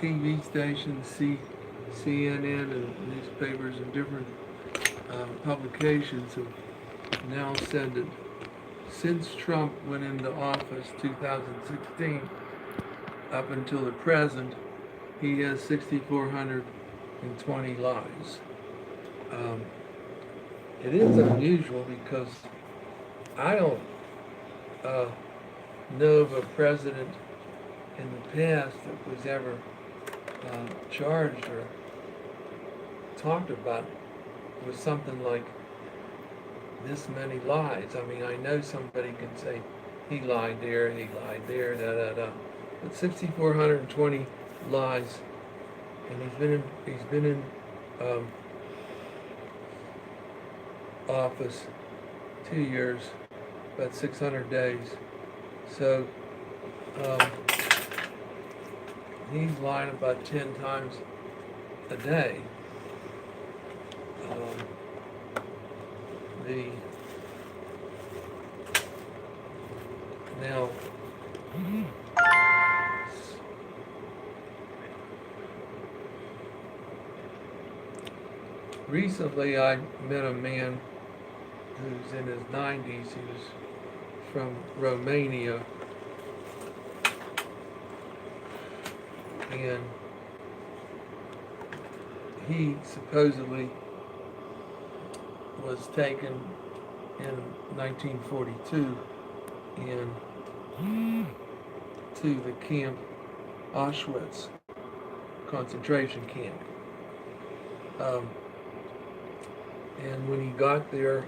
TV stations, CNN and newspapers and different publications have now said that since Trump went into office 2016 up until the present, he has 6,420 lies. Um, it is unusual because I don't uh, know of a president in the past that was ever charged or talked about with something like this many lies. I mean, I know somebody can say he lied there, da da da, but 6,420 lies, and he's been in um, office 2 years, about 600 days. So um, he's lying about 10 times a day. The now recently I met a man who's in his 90s. He was from Romania, and he supposedly was taken in 1942 to the camp Auschwitz concentration camp. And when he got there,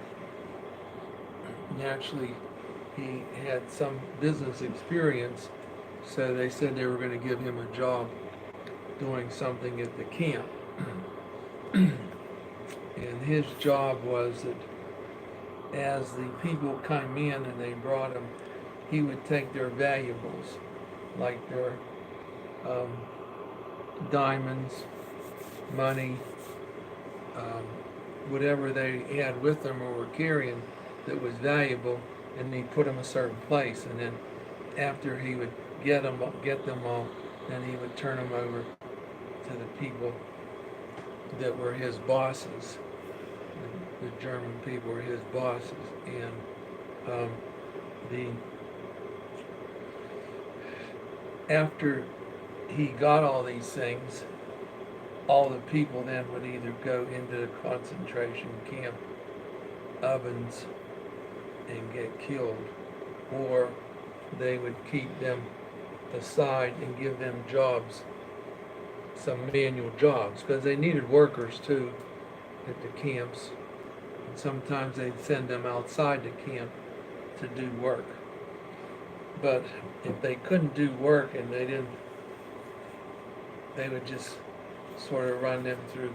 naturally he had some business experience, so they said they were going to give him a job doing something at the camp. And his job was that as the people came in and they brought him, he would take their valuables, like their diamonds, money, whatever they had with them or were carrying that was valuable, and he'd put them a certain place. And then after he would get them all, then he would turn them over to the people that were his bosses. The German people were his bosses, and after he got all these things, all the people then would either go into the concentration camp ovens and get killed, or they would keep them aside and give them jobs, some manual jobs, because they needed workers too at the camps. And sometimes they'd send them outside the camp to do work. But if they couldn't do work and they would just sort of run them through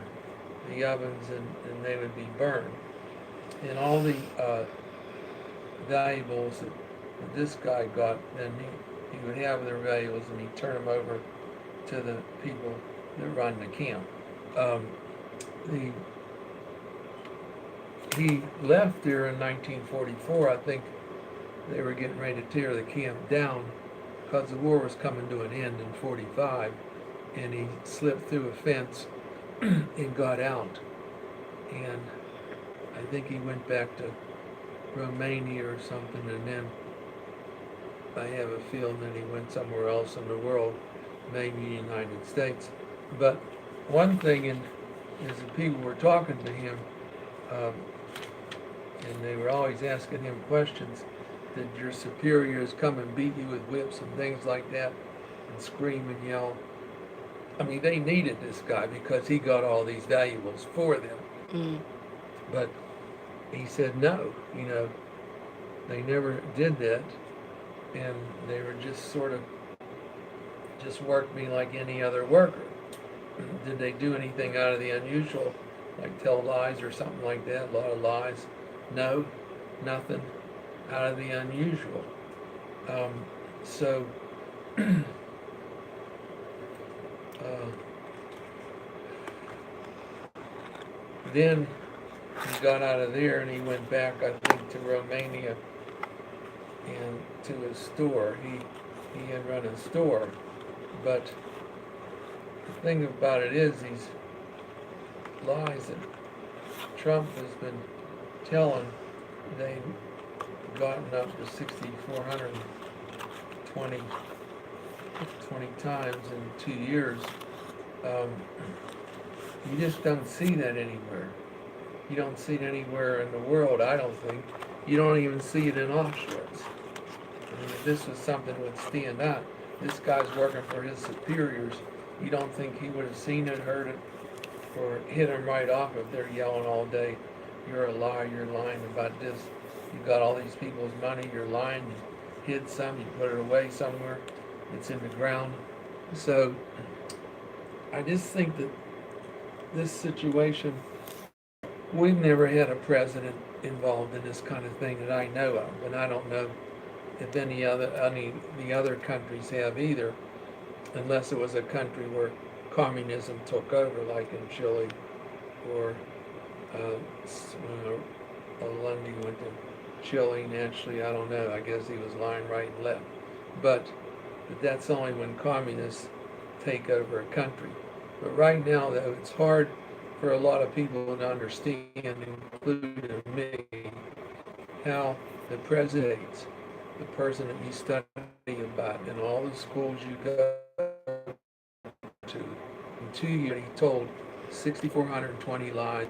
the ovens, and they would be burned. And all the valuables that this guy got, then he would have their valuables and he'd turn them over to the people that run the camp. He left there in 1944. I think they were getting ready to tear the camp down because the war was coming to an end in 45, and he slipped through a fence and got out. And I think he went back to Romania or something, and then I have a feeling that he went somewhere else in the world, maybe the United States. But one thing is the people were talking to him, and they were always asking him questions. Did your superiors come and beat you with whips and things like that, and scream and yell? I mean, they needed this guy because he got all these valuables for them. Mm. But he said no, they never did that, and they were just sort of just worked me like any other worker. Did they do anything out of the unusual, like tell lies or something like that? A lot of lies? No, nothing out of the unusual. Then he got out of there and he went back, I think, to Romania and to his store. He had run a store, but the thing about it is these lies that Trump has been telling, they've gotten up to 6,420 20 times in 2 years. You just don't see that anywhere. You don't see it anywhere in the world, I don't think. You don't even see it in Auschwitz. I mean, if this was something that would stand out, this guy's working for his superiors. You don't think he would have seen it, heard it, or hit him right off if they're yelling all day, you're a liar, you're lying about this. You got all these people's money, you're lying, you hid some, you put it away somewhere, it's in the ground. So I just think that this situation, we've never had a president involved in this kind of thing that I know of, and I don't know if the other countries have either, unless it was a country where communism took over, like in Chile, or Lundy went to Chile naturally. I don't know. I guess he was lying right and left, but that's only when communists take over a country. But right now, though, it's hard for a lot of people to understand, including me, how the president, the person that you study about in all the schools you go to, in 2 years he told 6,420 lies.